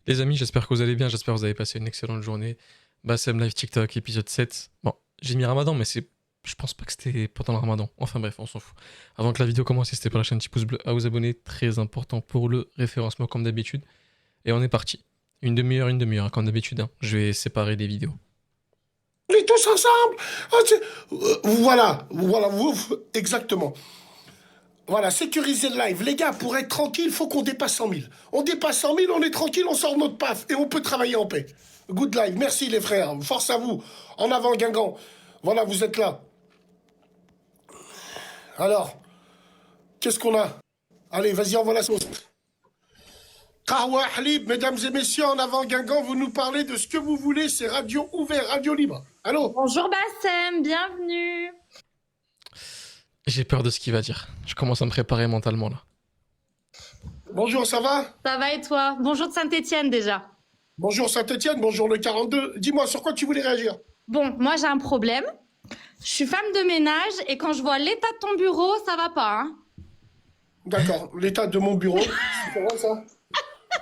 Les amis, j'espère que vous allez bien, j'espère que vous avez passé une excellente journée. Bassem Live TikTok, épisode 7. Bon, j'ai mis Ramadan, mais je pense pas que c'était pendant le Ramadan. Enfin bref, on s'en fout. Avant que la vidéo commence, n'hésitez pas à lâcher un petit pouce bleu, à vous abonner, très important pour le référencement comme d'habitude. Et on est parti. Une demi-heure, comme d'habitude. Hein. Je vais séparer les vidéos. On est tous ensemble. Voilà, exactement. Voilà, sécuriser le live. Les gars, pour être tranquille, il faut qu'on dépasse 100 000. On dépasse 100 000, on est tranquille, on sort notre paf et on peut travailler en paix. Good live, merci les frères, force à vous. En avant Guingamp. Voilà, vous êtes là. Alors, qu'est-ce qu'on a? Allez, vas-y, envoie la sauce. Kahwa Halib, mesdames et messieurs, en avant Guingamp, vous nous parlez de ce que vous voulez, c'est radio ouvert, radio libre. Allô? Bonjour Bassem, bienvenue. J'ai peur de ce qu'il va dire. Je commence à me préparer mentalement là. Bonjour, ça va? Ça va et toi? Bonjour de Saint-Étienne déjà. Bonjour Saint-Étienne, bonjour le 42. Dis-moi, sur quoi tu voulais réagir? Bon, moi j'ai un problème. Je suis femme de ménage et quand je vois l'état de ton bureau, ça va pas. Hein. D'accord, l'état de mon bureau. C'est vrai ça?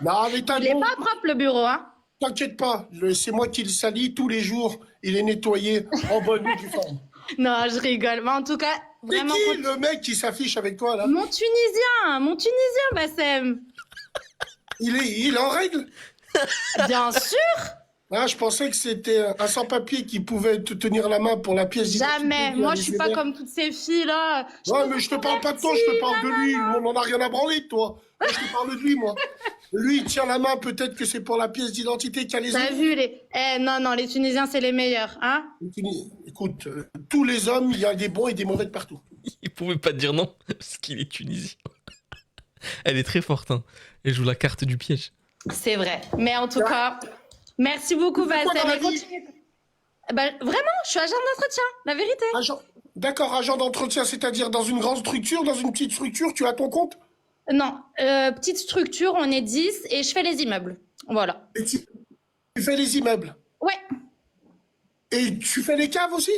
Non, l'état de Il est mon... pas propre le bureau, hein? T'inquiète pas, c'est moi qui le salis tous les jours. Il est nettoyé en bonne et due forme. Non, je rigole. Mais en tout cas, C'est vraiment. qui le mec qui s'affiche avec toi là? Mon Tunisien, Bassem. Il est en règle? Bien sûr. Ah, je pensais que c'était un sans-papier qui pouvait te tenir la main pour la pièce d'identité. Jamais. Moi, je suis pas comme toutes ces filles là. Ouais, mais je te parle pas de toi, je te parle de lui. On en a rien à branler de toi. Moi, je te parle de lui, moi. Lui, il tient la main, peut-être que c'est pour la pièce d'identité qu'il y a les T'as autres. vu les... non, les Tunisiens, c'est les meilleurs, hein? Écoute, tous les hommes, il y a des bons et des mauvais de partout. Il pouvait pas dire non, parce qu'il est tunisien. Elle est très forte, hein. Elle joue la carte du piège. C'est vrai. Mais en tout cas, merci beaucoup, Bassem. Et continue. Bah, vraiment, je suis agent d'entretien, la vérité. D'accord, agent d'entretien, c'est-à-dire dans une grande structure, dans une petite structure, tu as ton compte? Non, petite structure, on est 10 et je fais les immeubles. Voilà. Et tu fais les immeubles? Ouais. Et tu fais les caves aussi?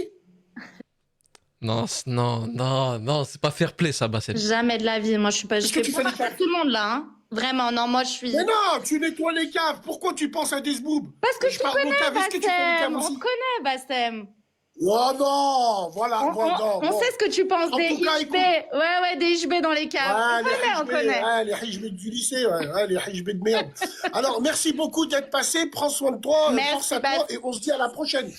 Non, c'est pas fair play ça, Bassem. Jamais de la vie. Moi, je suis pas. Je Est-ce que fais tu fais pas les partie de tout le monde là. Hein. Vraiment, non, moi je suis. Mais non, tu nettoies les caves. Pourquoi tu penses à des zboob? Parce que je te parle aux connais, caves. Est-ce que tu fais les caves Bassem. On aussi? te connaît, Bassem. Oh non, voilà. On sait ce que tu penses des tout cas, IHB. Ouais, des IHB dans les caves. On connaît. Ouais, les HB du lycée, ouais, les HB de merde. Alors, merci beaucoup d'être passé. Prends soin de toi. Merci, force à toi et on se dit à la prochaine.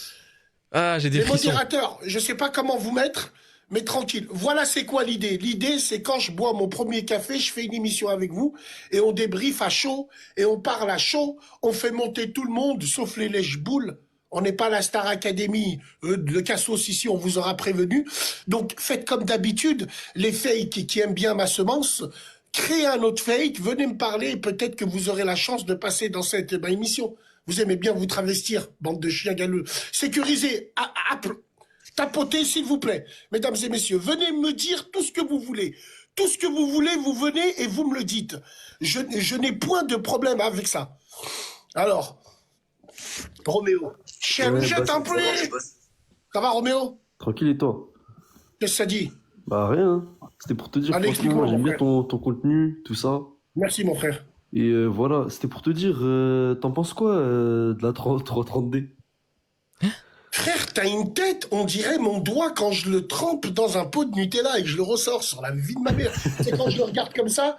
Ah, j'ai des Les frissons. modérateurs, je sais pas comment vous mettre, mais tranquille. Voilà, c'est quoi l'idée? L'idée, c'est quand je bois mon premier café, je fais une émission avec vous et on débriefe à chaud et on parle à chaud. On fait monter tout le monde, sauf les lèche-boules. On n'est pas la Star Academy de Cassos ici, on vous aura prévenu. Donc, faites comme d'habitude, les fakes qui aiment bien ma semence, créez un autre fake, venez me parler, peut-être que vous aurez la chance de passer dans cette émission. Vous aimez bien vous travestir, bande de chiens galeux. Sécurisez, tapotez, s'il vous plaît. Mesdames et messieurs, venez me dire tout ce que vous voulez. Tout ce que vous voulez, vous venez et vous me le dites. Je n'ai point de problème avec ça. Alors, Roméo. Ouais, Je t'en prie. Ça va, Roméo? Tranquille et toi? Qu'est-ce que ça dit? Bah rien, hein. C'était pour te dire, Allez, franchement, explique-moi, j'aime mon bien frère. ton contenu, tout ça. Merci, mon frère. Et voilà, c'était pour te dire, t'en penses quoi de la 330D? Frère, t'as une tête, on dirait mon doigt quand je le trempe dans un pot de Nutella et que je le ressors sur la vie de ma mère. C'est quand je le regarde comme ça.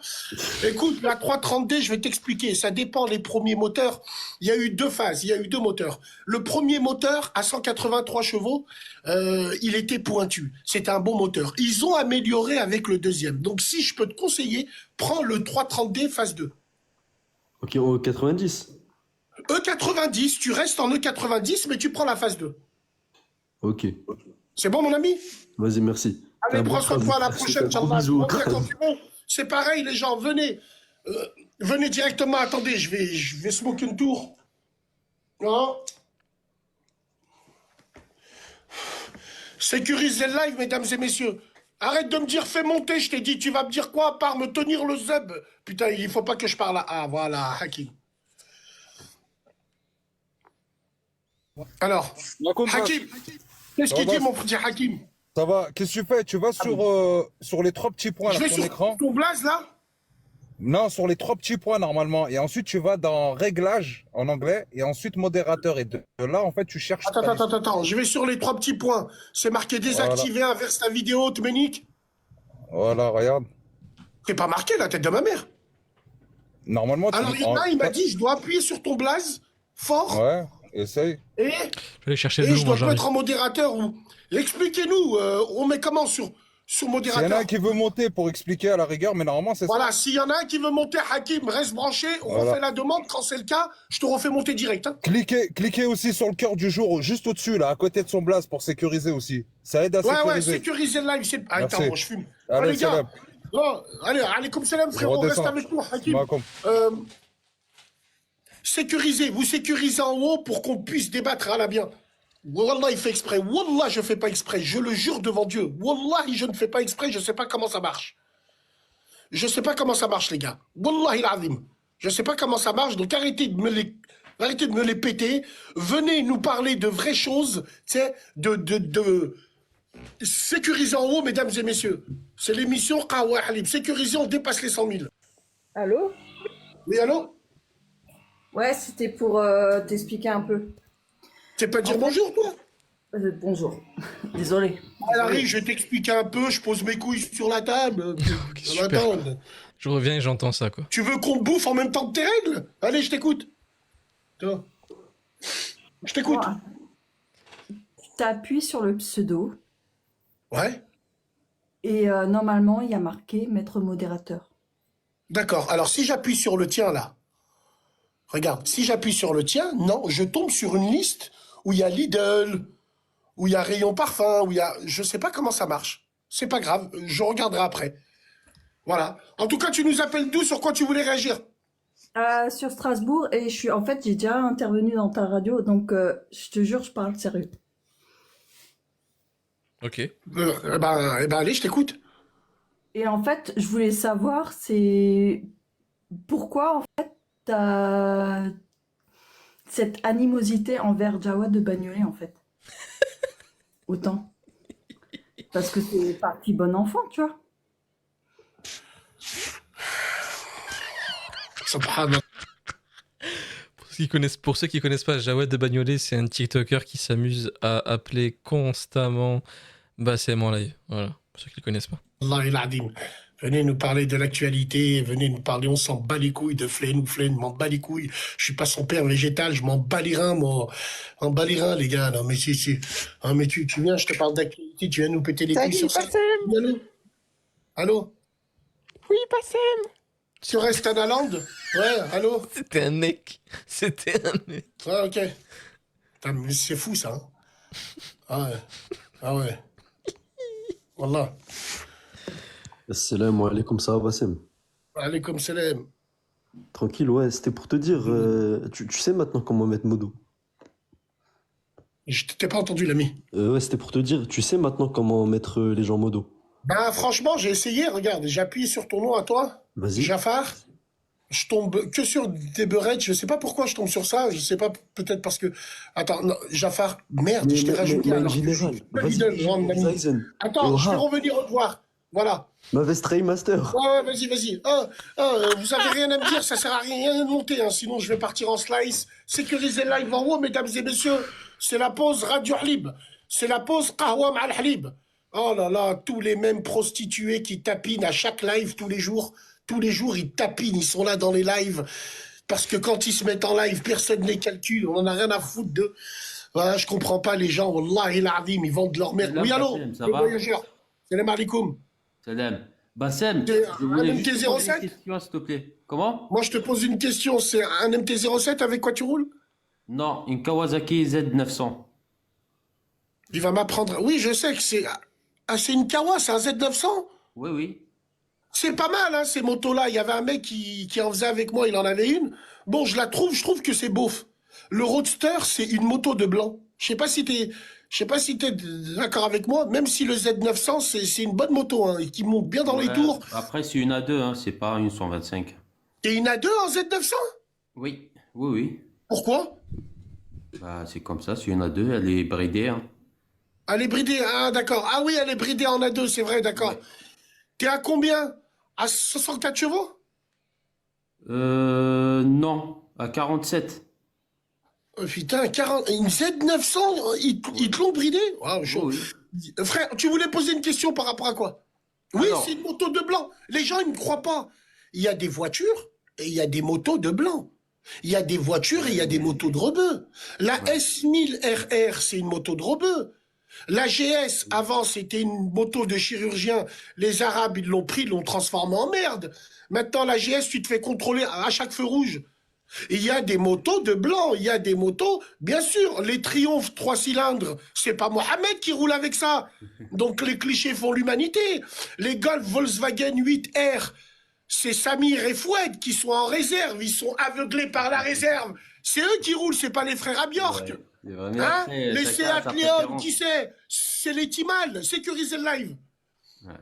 Écoute, la 330D, je vais t'expliquer. Ça dépend les premiers moteurs. Il y a eu deux phases, il y a eu deux moteurs. Le premier moteur, à 183 chevaux, il était pointu. C'était un bon moteur. Ils ont amélioré avec le deuxième. Donc, si je peux te conseiller, prends le 330D phase 2. Ok, au 90. E90, tu restes en E90, mais tu prends la phase 2. Ok, C'est bon, mon ami? vas-y, merci. Allez, prends soin de toi, à la prochaine, Gros Inch'Allah. bisous. Reviens quand tu veux. C'est pareil, les gens, venez. Venez directement. Attendez, je vais smoke une tour. Non. Sécurisez le live, mesdames et messieurs. Arrête de me dire fais monter, je t'ai dit, tu vas me dire quoi à part me tenir le zeb? Putain, il faut pas que je parle là. Ah, voilà, Hakim. Alors, Hakim, qu'est-ce qu'il dit, mon petit Hakim? Ça va, qu'est-ce que tu fais? Tu vas sur les trois petits points Je là, vais sur ton sur écran. ton blaze, là? Non, sur les 3 petits points normalement. Et ensuite, tu vas dans Réglages en anglais et ensuite Modérateur. Et de là, en fait, tu cherches Attends, ta attends, liste. attends. Je vais sur les 3 petits points. C'est marqué Voilà, désactiver, inverse ta vidéo, Tménique. voilà, regarde. C'est pas marqué la tête de ma mère. Normalement, Alors, il y en a, il m'a dit, je dois appuyer sur ton blaze fort Ouais, essaye. et, Je vais aller chercher et le je loup, dois moi te mettre j'arrive. en modérateur. Expliquez-nous, on met comment sur S'il y en a modérateur? un qui veut monter pour expliquer à la rigueur, mais normalement, c'est ça. Voilà, s'il y en a un qui veut monter, Hakim, reste branché, on Voilà. refait la demande. Quand c'est le cas, je te refais monter direct. Hein. Cliquez aussi sur le cœur du jour, juste au-dessus, là, à côté de son blaze, pour sécuriser aussi. Ça aide à Ouais, sécuriser. sécuriser le live. Attends, Merci. moi, je fume. Allez, les gars. salam. Non, allez, comme salam, Je frérot, reste redescends. avec nous, Hakim. Malcolm. Sécurisez, vous sécurisez en haut pour qu'on puisse débattre à la bien. Wallah, il fait exprès. Wallah, je fais pas exprès. Je le jure devant Dieu. Wallah, je ne fais pas exprès. Je sais pas comment ça marche. Je sais pas comment ça marche, les gars. Wallah, il azim. Je sais pas comment ça marche. Donc arrêtez de me les péter. Venez nous parler de vraies choses. Tu sais, de sécuriser en haut, mesdames et messieurs. C'est l'émission Qawa Halib. Sécuriser, on dépasse les 100 000. Allô? Oui, allô? Ouais, c'était pour t'expliquer un peu. C'est pas dire bonjour, toi? Bonjour. Désolé. Larry, je vais t'expliquer un peu, je pose mes couilles sur la table. Ok, super. Attends, Je reviens et j'entends ça, quoi. tu veux qu'on bouffe en même temps que tes règles? Allez, je t'écoute. Toi. Je t'écoute. Tu t'appuies sur le pseudo Ouais, et normalement, il y a marqué maître modérateur. d'accord. Alors, si j'appuie sur le tien, là, regarde, si j'appuie sur le tien, non, je tombe sur une liste où il y a Lidl, où il y a Rayon Parfum, où il y a... Je sais pas comment ça marche. C'est pas grave, je regarderai après. Voilà. En tout cas, tu nous appelles d'où, sur quoi tu voulais réagir? Sur Strasbourg, et en fait, j'ai déjà intervenu dans ta radio, donc je te jure, je parle sérieux. Ok. Allez, je t'écoute. Et en fait, je voulais savoir, c'est pourquoi, en fait, t'as cette animosité envers Jawad de Bagnolet, en fait. Autant. Parce que c'est parti bon enfant, tu vois. Subhanallah. Pour ceux qui connaissent pas, Jawad de Bagnolet, c'est un TikToker qui s'amuse à appeler constamment Bassem en live. Voilà, pour ceux qui le connaissent pas. Allah el Adim. Venez nous parler de l'actualité, venez nous parler, on s'en bat les couilles de Flaine ou Flaine, m'en bat les couilles. Je suis pas son père végétal, je m'en bats les reins, moi. En bats les reins, les gars. Non, mais si. Ah, mais tu viens, je te parle d'actualité, tu viens nous péter les couilles sur ça. Allô? Allô? Oui, Bassem. Sur Estanaland? Ouais, allô? C'était un mec. C'était un mec. Ouais, ok. Putain, mais c'est fou, ça. Hein? Ah ouais. Ah ouais. Wallah. Assalamu alaikum, ça va, Bassem? Allez, comme salam. Tranquille, ouais, c'était pour te dire, tu sais maintenant comment mettre modo. Je t'ai pas entendu, l'ami. Ouais, c'était pour te dire, tu sais maintenant comment mettre les gens modo. Ben, franchement, j'ai essayé, regarde, j'ai appuyé sur ton nom à toi, Vas-y. Jafar. Je tombe que sur des beurettes, je sais pas pourquoi je tombe sur ça, je sais pas, peut-être parce que... Attends, non, Jafar, merde, je t'ai rajouté mais alors que je général, suis pas leader, genre, mon ami. Ryzen. Attends, je vais Oha. revenir au revoir. Voilà. Ma veste Master. Ouais, vas-y. Vous avez rien à me dire, ça sert à rien de monter, hein, sinon je vais partir en slice. Sécurisez le live en haut, mesdames et messieurs. C'est la pause Radio Halib. C'est la pause Qahwa Ma'al Halib. Oh là là, tous les mêmes prostituées qui tapinent à chaque live tous les jours. Tous les jours, ils tapinent, ils sont là dans les lives. Parce que quand ils se mettent en live, personne ne les calcule. On en a rien à foutre d'eux. Voilà, je comprends pas les gens. Wallah el Adim, ils vendent leur merde. Salam, Oui, allô, Bassem, ça le va voyageur. Salam alaikum. Salam. Bassem, C'est je voulais un juste MT-07? poser une question, s'il te plaît. Comment? Moi, je te pose une question. C'est un MT-07 avec quoi tu roules? Non, une Kawasaki Z900. Il va m'apprendre. Oui, je sais que c'est. Ah, c'est une Kawa, c'est un Z900? Oui, oui. C'est pas mal, hein, ces motos-là. Il y avait un mec qui en faisait avec moi, il en avait une. Bon, je trouve que c'est beauf. Le Roadster, c'est une moto de blanc. Je sais pas si t'es d'accord avec moi, même si le Z900, c'est une bonne moto, hein, et qui monte bien dans les Ouais. tours. Après, c'est une A2, hein, c'est pas une 125. Et une A2 en Z900? Oui, oui, oui. Pourquoi? Bah, c'est comme ça, c'est une A2, elle est bridée. Hein. Elle est bridée, ah d'accord. Ah oui, elle est bridée en A2, c'est vrai, d'accord. Ouais. T'es à combien? À 64 chevaux? Non, à 47. Putain, une Z900, ils te l'ont bridé? Waouh, chaud. Oui. Frère, tu voulais poser une question par rapport à quoi? Oui, Alors, c'est une moto de blanc. Les gens, ils ne croient pas. Il y a des voitures et il y a des motos de blanc. Il y a des voitures et il y a des motos de rebeu. La ouais. S1000RR, c'est une moto de rebeu. La GS, avant, c'était une moto de chirurgien. Les Arabes, ils l'ont pris, ils l'ont transformée en merde. Maintenant, la GS, tu te fais contrôler à chaque feu rouge. Il y a des motos de blanc, il y a des motos, bien sûr, les Triumph 3 cylindres, c'est pas Mohamed qui roule avec ça. Donc les clichés font l'humanité. Les Golf Volkswagen 8R, c'est Samir et Foued qui sont en réserve, ils sont aveuglés par la réserve. C'est eux qui roulent, c'est pas les frères à Bjork. C'est vrai. Mais Hein? après, Les chacun a Seat sa Leon, préférence. qui c'est? C'est les Timal, sécurisez le live. Ouais.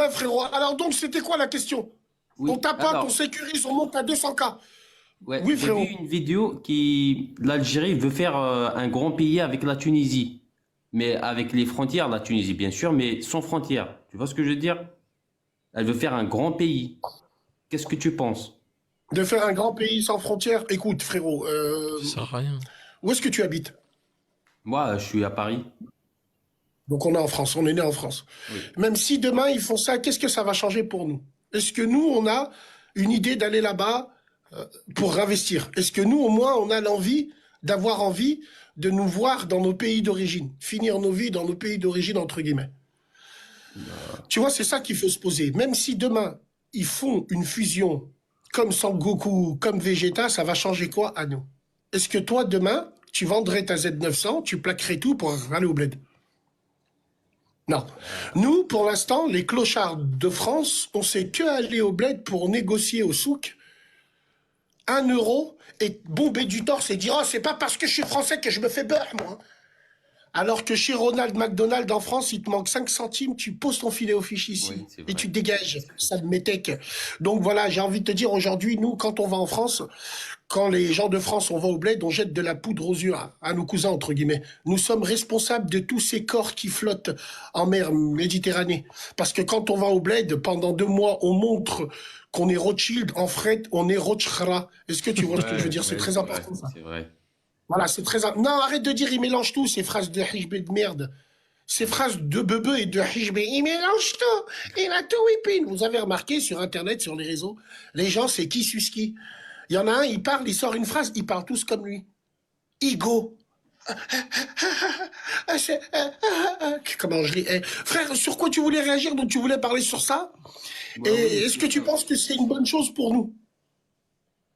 Ouais frérot, alors donc c'était quoi la question? Oui, On tapote, on alors, sécurise, on monte à 200K. ouais, Oui j'ai frérot. vu une vidéo qui l'Algérie veut faire un grand pays avec la Tunisie, mais avec les frontières, la Tunisie bien sûr, mais sans frontières. Tu vois ce que je veux dire? Elle veut faire un grand pays. Qu'est-ce que tu penses? De faire un grand pays sans frontières. Écoute, frérot, Ça sert à rien. où est-ce que tu habites? Moi, je suis à Paris. Donc on est en France, on est né en France. Oui. Même si demain ils font ça, qu'est-ce que ça va changer pour nous? Est-ce que nous, on a une idée d'aller là-bas pour investir? Est-ce que nous, au moins, on a l'envie d'avoir envie de nous voir dans nos pays d'origine, finir nos vies dans nos pays d'origine, entre guillemets? Tu vois, c'est ça qu'il faut se poser. Même si demain, ils font une fusion comme Sangoku, comme Vegeta, ça va changer quoi à nous? Est-ce que toi, demain, tu vendrais ta Z900, tu plaquerais tout pour aller au bled? Non. Nous, pour l'instant, les clochards de France, on sait que aller au bled pour négocier au souk 1 euro et bomber du torse et dire « Oh, c'est pas parce que je suis français que je me fais beurre, moi !» Alors que chez Ronald McDonald en France, il te manque 5 centimes, tu poses ton filet au fiche ici Oui, c'est et vrai. tu te dégages, ça le métèque. Donc voilà, j'ai envie de te dire aujourd'hui, nous, quand on va en France, quand les gens de France, on va au bled, on jette de la poudre aux yeux à nos cousins, entre guillemets. Nous sommes responsables de tous ces corps qui flottent en mer Méditerranée. Parce que quand on va au bled, pendant 2 mois, on montre qu'on est Rothschild, en fret, on est Rothschra. Est-ce que tu vois ce que je veux dire? C'est Ouais, très c'est important, vrai, ça. c'est vrai. Voilà, c'est très... Non, arrête de dire, il mélange tout, ces phrases de hijbé de merde. Ces phrases de bebe et de hijbé, il mélange tout. Il a tout whipping. Vous avez remarqué sur Internet, sur les réseaux, les gens, c'est qui suce qui. Il y en a un, il parle, il sort une phrase, ils parlent tous comme lui. Igo. Comment je ris? Frère, sur quoi tu voulais réagir? Donc tu voulais parler sur ça? Bah Et oui, est-ce que tu penses que c'est une bonne chose pour nous?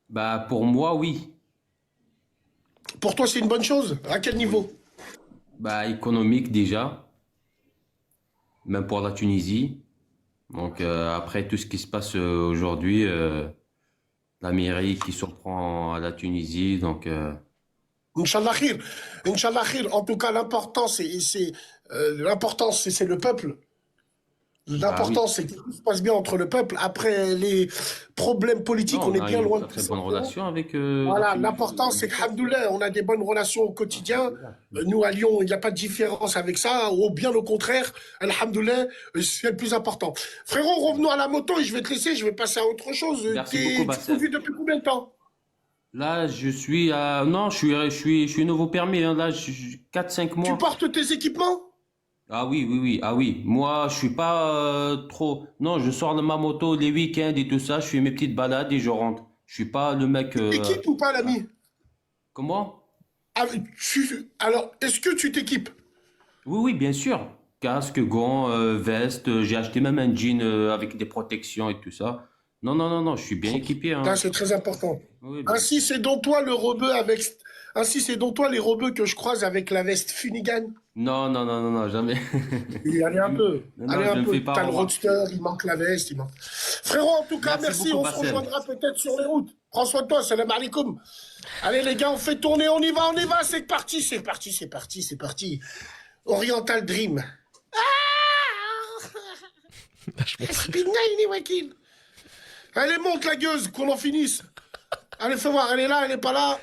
bah pour moi, oui. Pour toi, c'est une bonne chose? À quel niveau? Bah économique déjà, même pour la Tunisie. Donc après tout ce qui se passe aujourd'hui, l'Amérique qui surprend à la Tunisie, donc Inch'Allah khir. Inch'Allah khir. En tout cas, l'important, c'est le peuple. bah oui. L'important, c'est que tout se passe bien entre le peuple. Après les problèmes politiques, Non, on on est a bien une loin de très tout très ça. bonne relation avec la Voilà, Tunisie. l'important, c'est qu'Alhamdoulilah, on a des bonnes relations au quotidien. Nous, à Lyon, il n'y a pas de différence avec ça. Ou bien au contraire, Alhamdoulilah, c'est le plus important. Frérot, revenons à la moto et je vais te laisser, je vais passer à autre chose. Merci beaucoup, Tu Bassem. conduis depuis combien de temps? Là, je suis à... Non, je suis nouveau permis, hein. Là, 4-5 Tu mois. portes tes équipements? Ah oui, oui, oui. Ah oui. Moi, je suis pas trop... Non, je sors de ma moto les week-ends et tout ça. Je fais mes petites balades et je rentre. Je suis pas le mec... T'équipes ou pas, l'ami? Comment? Ah, alors, est-ce que tu t'équipes? Oui, oui, bien sûr. Casque, gants, veste. J'ai acheté même un jean avec des protections et tout ça. Non, non, non, non. Je suis bien équipé, hein. Ça, c'est très important. Oui, bien. Ainsi, c'est donc toi le rebeu avec... Ainsi, c'est donc toi les rebeux que je croise avec la veste Funigan. Non, non, non, non, non, jamais. Oui, allez un peu. Non, Allez je un me peu. fais pas T'as le avoir. roadster, il manque la veste, il manque... Frérot, en tout cas, Merci merci. beaucoup, On se Bassem. rejoindra peut-être sur les routes. Prends soin de toi, salam alaikum. Allez les gars, on fait tourner, on y va, c'est parti, c'est parti, c'est parti, c'est parti. Oriental Dream. Lâche mon frère. Binaïni Wakil. Allez, monte la gueuse, qu'on en finisse. Allez, fais voir, elle est là, elle est pas là.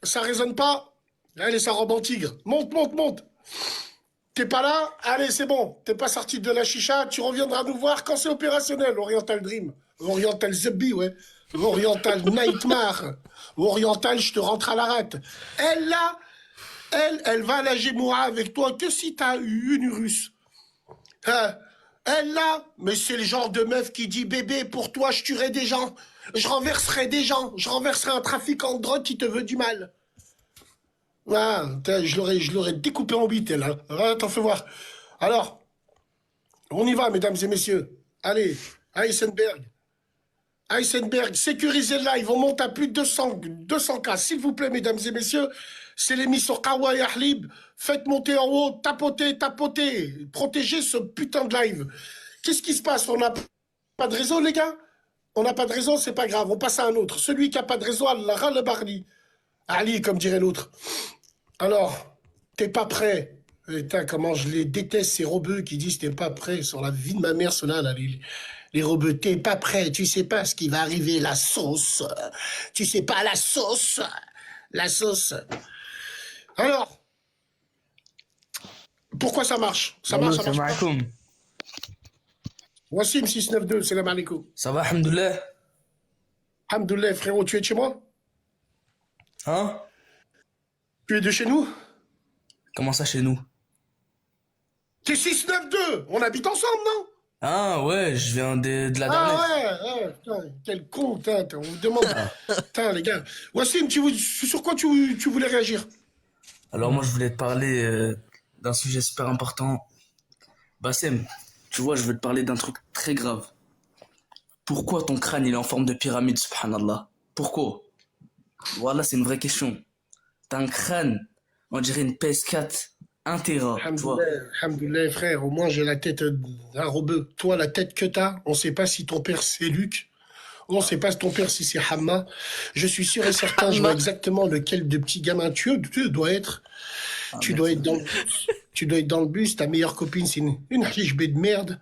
Ça résonne pas. Allez, sa robe en tigre. Monte, monte, monte. T'es pas là? Allez, c'est bon. T'es pas sorti de la chicha. Tu reviendras nous voir quand c'est opérationnel. Oriental Dream. Oriental Zebbi, ouais. Oriental Nightmare. Oriental, je te rentre à la rate. Elle, là, elle va à la Gémoura avec toi que si t'as eu une russe. Hein? Elle, là, mais c'est le genre de meuf qui dit, bébé, pour toi, je tuerai des gens. Je renverserai des gens. Je renverserai un trafiquant de drogue qui te veut du mal. Ah, je l'aurais découpé en 8, elle. Hein. Ah, t'en fais voir. Alors, on y va, mesdames et messieurs. Allez, Heisenberg. Heisenberg, sécurisez le live. On monte à plus de 200 cas. S'il vous plaît, mesdames et messieurs, c'est l'émission Kawaii Ahlib. Faites monter en haut, tapotez. Protégez ce putain de live. Qu'est-ce qui se passe? On n'a pas de réseau, les gars? On n'a pas de réseau, c'est pas grave. On passe à un autre. Celui qui n'a pas de réseau, Allah le barli. Ali, comme dirait l'autre. Alors, t'es pas prêt. Putain, comment je les déteste, ces robeux qui disent t'es pas prêt sur la vie de ma mère, ceux-là, là, les robeux. T'es pas prêt, tu sais pas ce qui va arriver, la sauce. Tu sais pas la sauce. La sauce. Alors, pourquoi ça marche? Ça marche, ça marche pas. Wassim 692, salam alaikum. Ça va, alhamdoulilah? Alhamdoulilah, frérot, tu es de chez moi? Hein? Tu es de chez nous? Comment ça chez nous? T'es 692, on habite ensemble, non? Ah ouais, je viens de la Ah dernière. ouais, putain, quel con, putain, on vous demande. Putain, les gars. Wassim, sur quoi tu voulais réagir? Alors moi je voulais te parler d'un sujet super important. Bassem, tu vois, je veux te parler d'un truc très grave. Pourquoi ton crâne il est en forme de pyramide, subhanallah? Pourquoi? Voilà, c'est une vraie question. T'as un crâne, on dirait une PS4, 1 Tera, tu vois. Alhamdoulilah, frère, au moins j'ai la tête d'un robeux. Toi, la tête que t'as, on sait pas si ton père c'est Luc, on sait pas si ton père si c'est Hamma. Je suis sûr et certain, je vois exactement lequel de petit gamin tu dois être. Tu dois être dans le bus, ta meilleure copine c'est une hijbé de merde.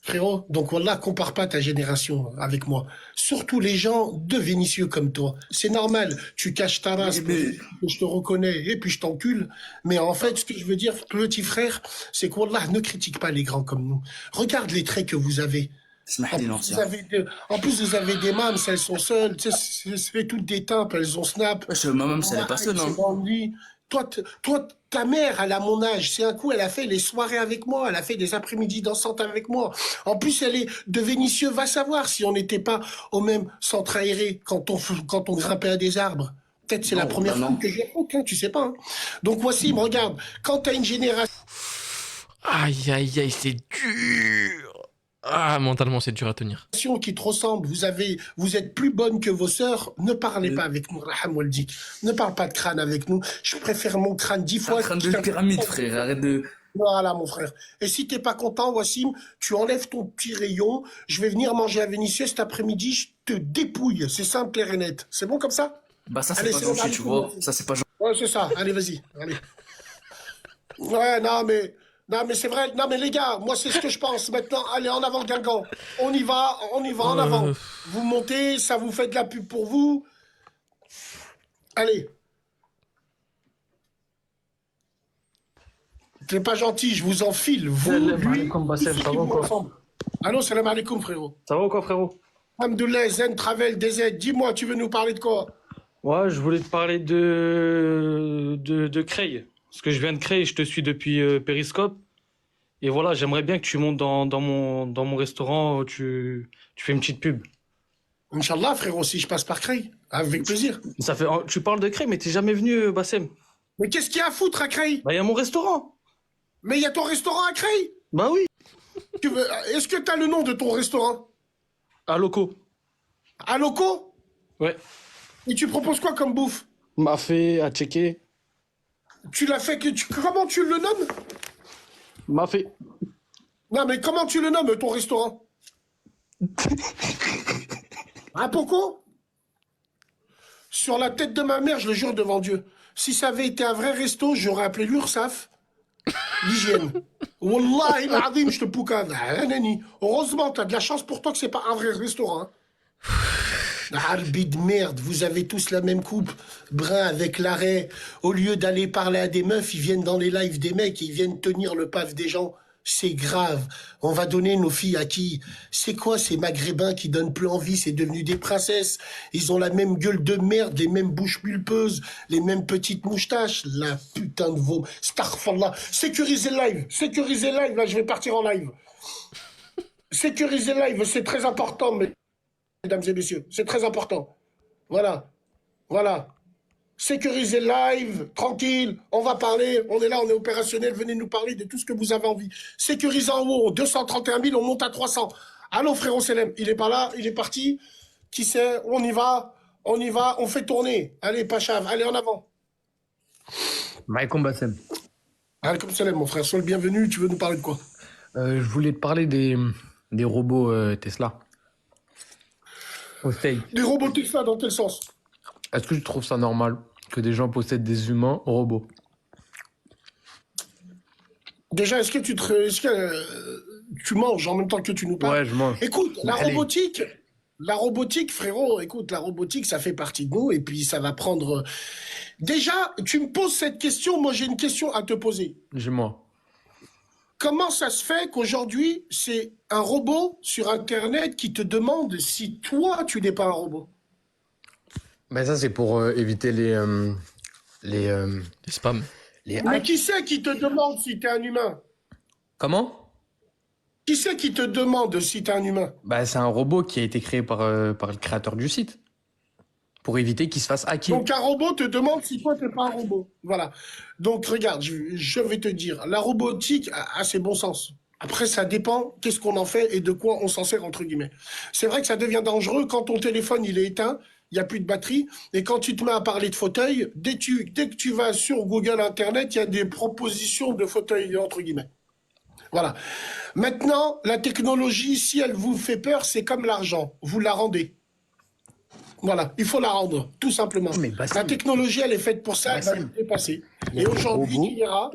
Frérot, donc voilà, compare pas ta génération avec moi. Surtout les gens de Vénitieux comme toi. C'est normal, tu caches ta race, je te reconnais, et puis je t'encule. Mais en fait, ce que je veux dire, petit frère, c'est qu'Allah ne critique pas les grands comme nous. Regarde les traits que vous avez. En plus, vous avez des mâmes, elles sont seules, c'est toutes des tympes, elles ont snap. Ma maman, elle est pas seule, non? Toi, ta mère, elle a mon âge. C'est un coup, elle a fait les soirées avec moi. Elle a fait des après-midi dansantes avec moi. En plus, elle est de Vénitieux. Va savoir si on n'était pas au même centre aéré quand on grimpait à des arbres. Peut-être c'est la première fois que je rencontre, hein, tu sais pas. Hein. Donc, voici, regarde. Quand t'as une génération... Aïe, aïe, aïe, c'est dur. Ah, mentalement, c'est dur à tenir. qui te ressemble, vous êtes plus bonne que vos sœurs, ne parlez pas avec nous, Raham Waldik. Ne parle pas de crâne avec nous. Je préfère mon crâne 10 fois. Un crâne de pyramide, frère, arrête de... Voilà, mon frère. Et si t'es pas content, Wassim, tu enlèves ton petit rayon, je vais venir manger à Vénitieux cet après-midi, je te dépouille. C'est simple, clair et net. C'est bon comme ça? Bah ça, c'est pas gentil, tu vois. Ça, c'est pas gentil. Ouais, c'est ça. Allez, vas-y. Allez. Ouais, non, mais c'est vrai. Non, mais les gars, moi, c'est ce que je pense. Maintenant, allez, en avant, Guingamp. On y va en avant. Vous montez, ça vous fait de la pub pour vous. Allez. C'est pas gentil, je vous enfile. Vous, lui, ensemble. Allô, salam alaikum, frérot. Ça va ou quoi, frérot? Alhamdoulilah, Zen Travel, DZ. Dis-moi, tu veux nous parler de quoi? Ouais, je voulais te parler de Cray. Parce que je viens de Cray, je te suis depuis Periscope. Et voilà, j'aimerais bien que tu montes dans mon restaurant, tu fais une petite pub. Inch'Allah, frérot, si je passe par Cray, avec plaisir. Tu parles de Cray, mais t'es jamais venu, Bassem. Mais qu'est-ce qu'il y a à foutre à Cray? Bah, il y a mon restaurant. Mais il y a ton restaurant à Cray? Bah oui. Est-ce que t'as le nom de ton restaurant? À Loco. À Loco? Ouais. Et tu proposes quoi comme bouffe? Mafé, à checker. Tu l'as fait comment tu le nommes? Mafé. Non, mais comment tu le nommes, ton restaurant? Un poco? Sur la tête de ma mère, je le jure devant Dieu. Si ça avait été un vrai resto, j'aurais appelé l'URSSAF, l'hygiène. Wallahi, l'azim, je te poucave. Heureusement, t'as de la chance pour toi que c'est pas un vrai restaurant. Hein. Harbi de merde, vous avez tous la même coupe, brun avec l'arrêt. Au lieu d'aller parler à des meufs, ils viennent dans les lives des mecs et ils viennent tenir le paf des gens. C'est grave. On va donner nos filles à qui? C'est quoi ces maghrébins qui donnent plus envie? C'est devenu des princesses. Ils ont la même gueule de merde, les mêmes bouches pulpeuses, les mêmes petites moustaches. La putain de veau. Starfallah. Sécurisez le live. Sécurisez le live. Là, je vais partir en live. Sécuriser le live, c'est très important, mesdames et messieurs. C'est très important. Voilà. Voilà. Sécuriser le live, tranquille, on va parler, on est là, on est opérationnel, venez nous parler de tout ce que vous avez envie. Sécuriser en haut, 231 000, on monte à 300. Allô, frérot Selem, il est pas là, il est parti. Qui sait, on y va, on fait tourner. Allez, Pachav, allez en avant. Maïkoum Bassem. Alaikum salam, mon frère, sois le bienvenu, tu veux nous parler de quoi? Je voulais te parler des robots Tesla. Au States. Des robots Tesla, dans quel sens? Est-ce que tu trouves ça normal que des gens possèdent des humains robots? Déjà, est-ce que tu manges en même temps que tu nous parles? Ouais, je mange. Écoute, la Allez. robotique, frérot, écoute, la robotique, ça fait partie de nous et puis ça va prendre... Déjà, tu me poses cette question, moi j'ai une question à te poser. Dis-moi. Comment ça se fait qu'aujourd'hui, c'est un robot sur Internet qui te demande si toi, tu n'es pas un robot? Ben ça, c'est pour éviter les spams. Les Mais hacks. qui c'est qui te demande si tu es un humain? Comment? Qui c'est qui te demande si tu es un humain? Bah, c'est un robot qui a été créé par le créateur du site. Pour éviter qu'il se fasse hacker. Donc un robot te demande si toi, tu n'es pas un robot. Voilà. Donc regarde, je vais te dire, la robotique a ses bons sens. Après, ça dépend qu'est-ce qu'on en fait et de quoi on s'en sert, entre guillemets. C'est vrai que ça devient dangereux quand ton téléphone il est éteint, il n'y a plus de batterie, et quand tu te mets à parler de fauteuil, dès que tu vas sur Google Internet, il y a des propositions de fauteuils, entre guillemets. Voilà. Maintenant, la technologie, si elle vous fait peur, c'est comme l'argent. Vous la rendez. Voilà, il faut la rendre, tout simplement. Mais Bassem, la technologie, elle est faite pour ça, elle va Bassem, se dépasser. il y a Et des aujourd'hui, robots. il y aura...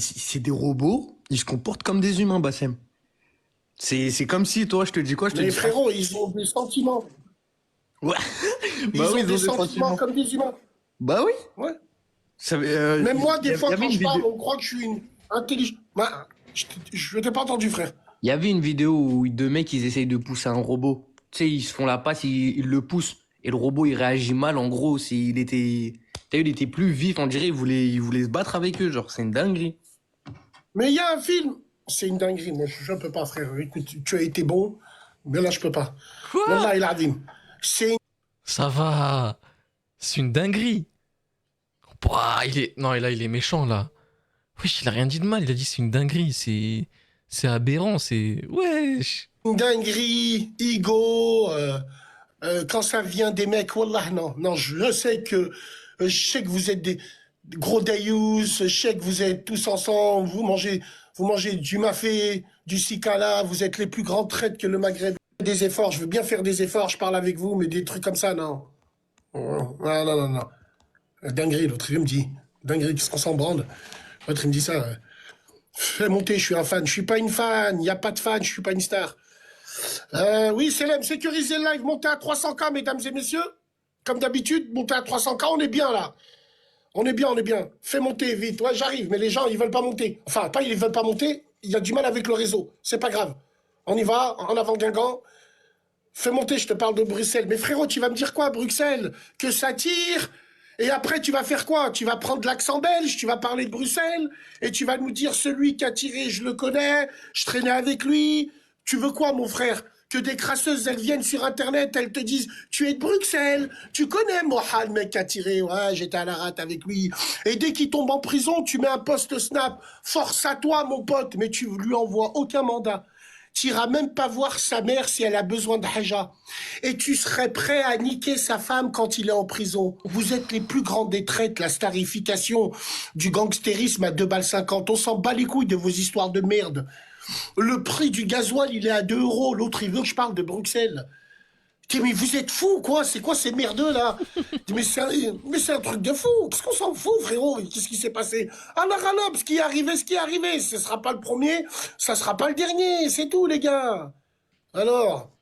C'est des robots, ils se comportent comme des humains, Bassem. C'est comme si, toi, je te dis quoi? Je te Mais dis frérot, ils ont des sentiments. Ouais. Ils ont des sentiments comme des humains. Bah oui. Ouais. Ça, Même moi, des fois, y avait quand une je parle, vidéo- on croit que je suis une intelligente. Bah, je t'ai pas entendu, frère. Il y avait une vidéo où deux mecs, ils essayent de pousser un robot. Tu sais, ils se font la passe, ils le poussent. Et le robot, il réagit mal. En gros, il était plus vif. On dirait, il voulait se battre avec eux. Genre, c'est une dinguerie. Mais il y a un film. C'est une dinguerie. Moi, je peux pas, frère. Écoute, tu as été bon, mais là, je peux pas. Wallah, il a dit. C'est Ça va. C'est une dinguerie. Pouah, non, là, il est méchant, là. Oui, il a rien dit de mal. Il a dit c'est une dinguerie. C'est aberrant. C'est... Wesh. une dinguerie, ego. Quand ça vient des mecs, wallah, non. Non, je sais que vous êtes des gros daïous, je sais que vous êtes tous ensemble, vous mangez du mafé, du sikala, vous êtes les plus grands traîtres que le Maghreb. Des efforts, je veux bien faire des efforts, je parle avec vous, mais des trucs comme ça, non. Non. Dinguerie, l'autre, il me dit. Dinguerie, qu'est-ce qu'on s'en branle? L'autre, il me dit ça. Fais monter, je suis un fan. Je suis pas une fan, il n'y a pas de fan, je suis pas une star. Oui, Selem, sécuriser le live, montez à 300K, mesdames et messieurs. Comme d'habitude, montez à 300K, on est bien là. On est bien. Fais monter vite. Ouais, j'arrive, mais les gens, ils veulent pas monter. Enfin, pas ils veulent pas monter, il y a du mal avec le réseau. C'est pas grave. On y va, en avant Guingamp. Fais monter, je te parle de Bruxelles. Mais frérot, tu vas me dire quoi, Bruxelles? Que ça tire? Et après, tu vas faire quoi? Tu vas prendre l'accent belge, tu vas parler de Bruxelles, et tu vas nous dire celui qui a tiré, je le connais, je traînais avec lui. Tu veux quoi, mon frère? Que des crasseuses, elles viennent sur Internet, elles te disent « Tu es de Bruxelles, tu connais Moha, le mec qui a tiré, ouais, j'étais à la rate avec lui. » Et dès qu'il tombe en prison, tu mets un post Snap. Force à toi, mon pote, mais tu lui envoies aucun mandat. Tu iras même pas voir sa mère si elle a besoin de haja. Et tu serais prêt à niquer sa femme quand il est en prison. Vous êtes les plus grands des traites, la starification du gangstérisme à 2 balles 50. On s'en bat les couilles de vos histoires de merde. Le prix du gasoil, il est à 2 €. L'autre, il veut que je parle de Bruxelles. Mais vous êtes fous, quoi? C'est quoi ces merdeux, là? Mais c'est un truc de fou. Qu'est-ce qu'on s'en fout, frérot? Qu'est-ce qui s'est passé? Alors, ce qui est arrivé, ce qui est arrivé. Ce sera pas le premier, ça sera pas le dernier. C'est tout, les gars. Alors.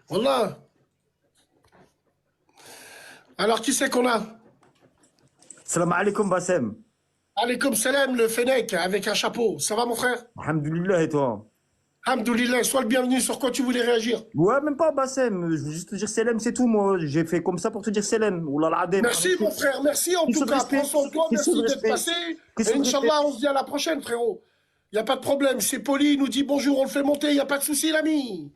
Voilà. Alors, qui c'est qu'on a? Salam alaikum, Bassem. Allez, comme Salem, le Fennec, avec un chapeau. Ça va, mon frère? Alhamdoulilah, et toi? Alhamdoulilah, sois le bienvenu. Sur quoi tu voulais réagir? Ouais, même pas Bassem. Je veux juste te dire Selem, c'est tout, moi. J'ai fait comme ça pour te dire Selem. Oulala, l'adem. Merci, mon frère. Merci, en tout cas. Prends soin de toi. Merci d'être passé. Et Inch'Allah, on se dit à la prochaine, frérot. Il n'y a pas de problème. C'est poli, il nous dit bonjour, on le fait monter. Il n'y a pas de souci, l'ami.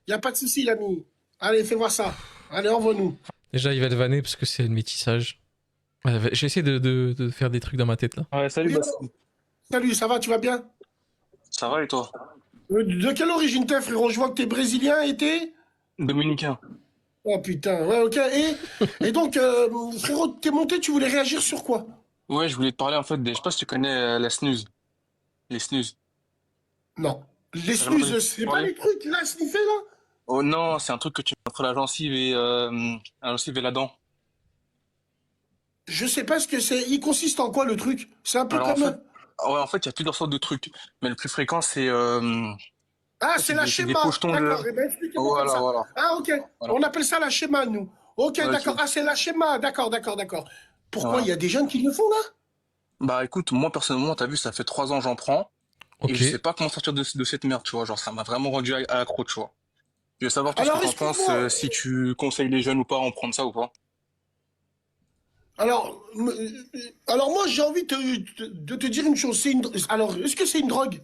Il n'y a pas de souci, l'ami. Allez, fais voir ça. Allez, envoie-nous. Déjà, il va te vanner parce que c'est le métissage. Ouais, j'ai essayé de faire des trucs dans ma tête là. Ouais, salut Bassem. Salut, ça va, tu vas bien? Ça va et toi? De quelle origine t'es, frérot? Je vois que t'es brésilien et t'es... Dominicain. Oh putain, ouais, ok. Et donc, frérot, t'es monté, tu voulais réagir sur quoi? Ouais, je voulais te parler en fait je sais pas si tu connais la snooze. Les snooze. Non. Les snooze, c'est pas les trucs là, sniffés là? Oh non, c'est un truc que tu mets entre la gencive et la dent. Je sais pas ce que c'est. Il consiste en quoi le truc? C'est un peu Alors, comme... en fait, il y a plusieurs sortes de trucs. Mais le plus fréquent, c'est... Ah, c'est la des schéma. pochetons D'accord, eh ben, expliquez-moi comme ça. Voilà. Ah, ok. Voilà. On appelle ça la schéma, nous. Ok, Ouais, d'accord. Ah, c'est la schéma. D'accord. Pourquoi il y a des jeunes qui le font là? Bah écoute, moi personnellement, t'as vu, ça fait 3 ans que j'en prends. Ok. Et je sais pas comment sortir de cette merde, tu vois. Genre, ça m'a vraiment rendu accro, tu vois. Je veux savoir toi ce Alors, que t'en penses, excuse-moi. si tu conseilles les jeunes ou pas à en prendre ça ou pas. Alors moi, j'ai envie de te dire une chose. Alors, est-ce que c'est une drogue?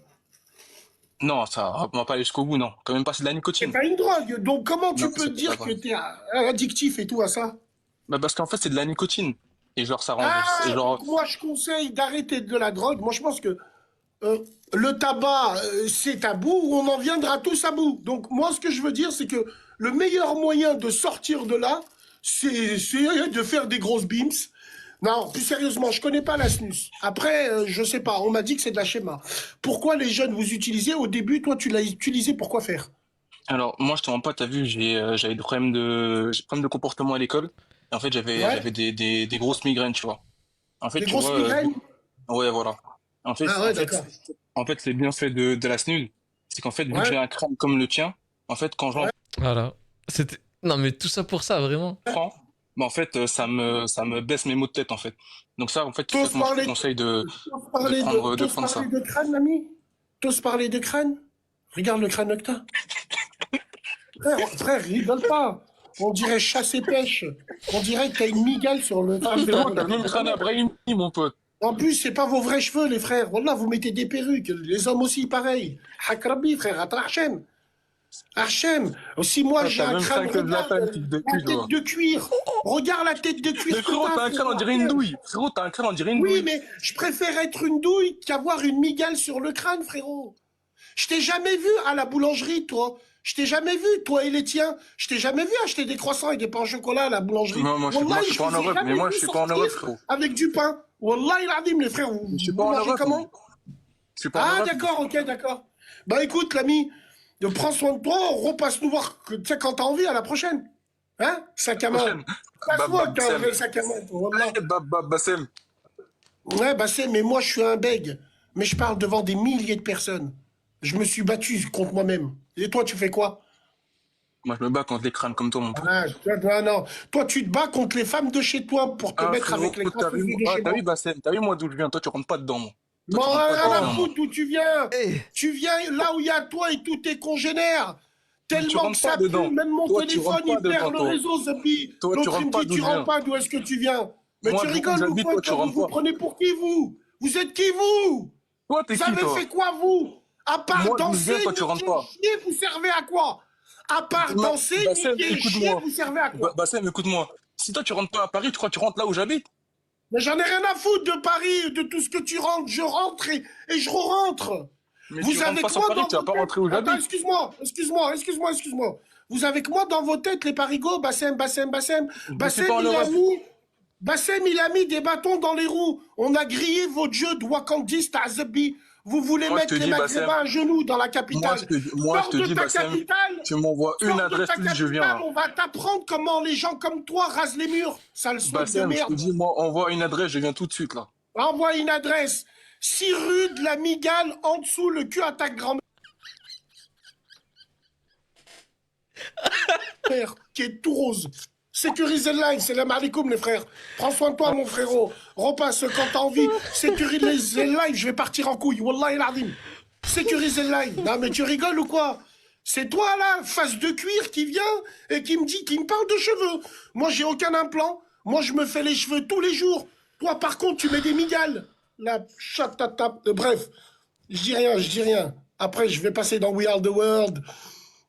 Non, ça on va pas aller jusqu'au bout, non. Quand même pas, c'est de la C'est nicotine. pas une drogue. Donc, comment tu Non, peux c'est dire pas que t'es addictif et tout à ça? Bah parce qu'en fait, c'est de la nicotine. Et genre, ça rend... Ah, et genre... donc moi, je conseille d'arrêter de la drogue. Moi, je pense que le tabac, c'est tabou, on en viendra tous à bout. Donc, moi, ce que je veux dire, c'est que le meilleur moyen de sortir de là, c'est de faire des grosses bims. Non, plus sérieusement, je connais pas la snus. Après, je sais pas, on m'a dit que c'est de la schéma. Pourquoi les jeunes vous utilisez? Au début, toi, tu l'as utilisé pour quoi faire? Alors, moi, je te mens pas, t'as vu, j'avais des problèmes j'ai des problèmes de comportement à l'école. Et en fait, j'avais des grosses migraines, tu vois. En fait, Des tu grosses vois, migraines? ouais, voilà. En fait, Ah ouais, d'accord. les bienfaits de la snus, c'est qu'en fait, vu que Ouais. j'ai un crâne comme le tien, en fait, quand j'en Voilà. C'était. Non, mais tout ça pour ça, vraiment. prends, bah, en fait, ça me baisse mes maux de tête, en fait. Donc ça, en fait, c'est T'oses ça que moi, je te parler, conseille de t'oses parler prendre ça. parler de crâne, l'ami? T'oses parler de crâne? Regarde le crâne que t'as. Frère, rigole pas. On dirait chasse et pêche. On dirait que t'as une migale sur le Ah, crâne. frérot, t'as le même crâne à Brahimi, mon pote. En plus, c'est pas vos vrais cheveux, les frères. Wallah, vous mettez des perruques. Les hommes aussi, pareil. Hakrabi, frère, atra Hachem. Hachem. Aussi, moi, Ah, j'ai t'as un même crâne. crâne que de la Regarde, panne, type de la cul, je vois. tête de cuir. Regarde la tête de cuir. Mais que frérot, t'as un crâne, frère. on dirait une douille. Frérot, t'as un crâne, on dirait une Oui, douille. mais je préfère être une douille qu'avoir une migale sur le crâne, frérot. Je t'ai jamais vu à la boulangerie, toi. Je t'ai jamais vu, toi et les tiens. Je t'ai jamais vu acheter des croissants et des pains au chocolat à la boulangerie. Non, moi, je suis pas en vous ai Europe, jamais mais moi, vu je suis pas en sortir Europe, frérot. avec du pain. Wallah, il a dit, les frères, vous Je suis pas en mangez Europe. comment? Je suis pas en Ah, Europe. d'accord, ok, d'accord. Bah écoute, l'ami, prends soin de toi, repasse nous voir tu sais, quand t'as envie, à la prochaine. Hein, sac à main. Prochaine. Passe-moi que t'as un Bassem. vrai sac à main, toi, wallah. Bassem. Ouais, bah c'est, mais moi je suis un bègue. Mais je parle devant des milliers de personnes. Je me suis battu contre moi-même. Et toi, tu fais quoi? Moi, je me bats contre les crânes comme toi, mon pote. Ah, non. Toi, tu te bats contre les femmes de chez toi pour te Ah, mettre frérot, avec les t'as graffeuses vu, de chez t'as moi. vu, Bassem, t'as vu, moi, d'où je viens. Toi, tu rentres pas dedans, moi. Toi, Bon, tu rentres pas rien à dedans, moi. foutre d'où tu viens. Eh, Tu viens là où il y a toi et tous tes congénères. Tu Tellement que rentres pas ça pue, dedans. même mon Toi, tu téléphone, rentres pas il perd dedans, le toi. réseau, Zabi. Toi, tu L'autre, il rentres me pas dit, d'où tu je rentres viens. pas, d'où est-ce que tu viens? Mais Moi, tu d'où rigoles ou j'habite, quoi? toi, tu rentres Vous pas. prenez pour qui, vous? Vous êtes qui, vous? Toi, t'es Vous qui, avez toi? fait quoi, vous? À part Moi, d'où je danser, viens, toi, tu rentres niquer, pas. chier, vous servez à quoi? À part danser, Bassem, niquer, chier, écoute-moi. vous servez à quoi? Bassem, écoute-moi. Si toi, tu rentres pas à Paris, tu crois que tu rentres là où j'habite? Mais j'en ai rien à foutre de Paris, de tout ce que tu rentres. Je rentre et je re-rentre. Mais Vous tu rentres avez pas que sur moi Paris, dans tu vas vos pas têtes. rentrer où Attends, j'habite. excuse-moi. Vous avez que moi dans vos têtes, les parigots, Bassem. Je suis Bassem, pas en Europe. Il a mis des bâtons dans les roues. On a grillé votre jeu de wakandiste à Zabi. Vous voulez Moi, je mettre te les dis, Maghrébins Bassem. à genoux dans la capitale. Moi, je Sors te de dis, ta Bassem, capitale. tu m'envoies une Sors de adresse, ta plus je viens. capitale. Hein. On va t'apprendre comment les gens comme toi rasent les murs. Sale soupe de Bassem, je te merde. dis, moi, envoie une adresse, je viens tout de suite, là. Envoie une adresse. 6 rue de la Migale, en dessous, le cul à ta grand-mère, qui est tout rose. Sécurisez le live, salam alaikum les frères. Prends soin de toi mon frérot. Repasse quand t'as envie. Sécurisez le live, je vais partir en couille. Wallahi l'azim. Sécurisez le live. Non mais tu rigoles ou quoi? C'est toi là, face de cuir qui vient et qui me parle de cheveux. Moi j'ai aucun implant. Moi je me fais les cheveux tous les jours. Toi par contre tu mets des migales. La chatatap. Bref, je dis rien. Après je vais passer dans We Are the World.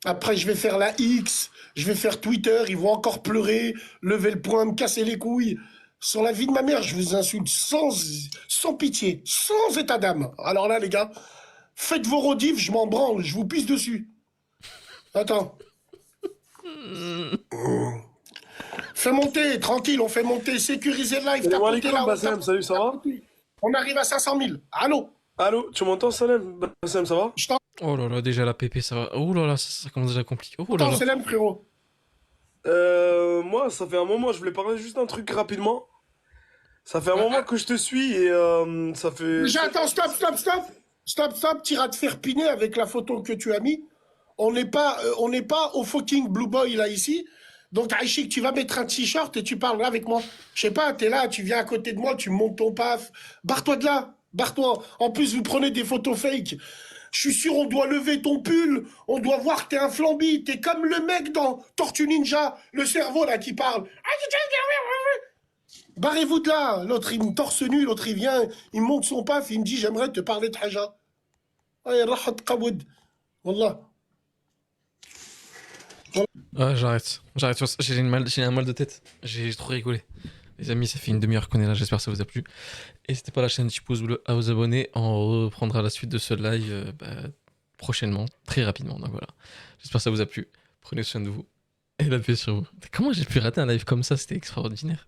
Après je vais faire la X. Je vais faire Twitter, ils vont encore pleurer, lever le poing, me casser les couilles. Sur la vie de ma mère, je vous insulte sans pitié, sans état d'âme. Alors là, les gars, faites vos rodifs, je m'en branle, je vous pisse dessus. Attends. Fais monter, tranquille, on fait monter, sécuriser le live. Salam alaikum, Bassem, salut, ça va? On arrive à 500 000. Allô? Allô, tu m'entends, Salem? Bassem, ça va? Oh là là, déjà la PP, ça va. Oh là là, ça commence déjà compliqué. Oh là Attends, là. Salam, frérot. Moi, ça fait un moment, je voulais parler juste d'un truc rapidement. Ça fait un moment que je te suis et ça fait... Déjà, attends, stop, t'iras te faire piner avec la photo que tu as mis. On n'est pas au fucking Blue Boy là ici. Donc, Aïchik, tu vas mettre un t-shirt et tu parles avec moi. Je sais pas, t'es là, tu viens à côté de moi, tu montes ton paf. Barre-toi de là, barre-toi. En plus, vous prenez des photos fake. Je suis sûr, on doit lever ton pull, on doit voir que t'es un flambi, t'es comme le mec dans Tortue Ninja, le cerveau là qui parle. Barrez-vous de là. L'autre, il me torse nu, l'autre, il vient, il monte son paf, il me dit, j'aimerais te parler de Haja. Wallah. Ah, j'arrête. J'ai un mal de tête. J'ai trop rigolé. Les amis, ça fait une demi-heure qu'on est là, j'espère que ça vous a plu. N'hésitez pas à lâcher un petit pouce bleu, à vous abonner. On reprendra la suite de ce live prochainement, très rapidement. Donc voilà, j'espère que ça vous a plu. Prenez soin de vous et la paix sur vous. Comment j'ai pu rater un live comme ça? C'était extraordinaire.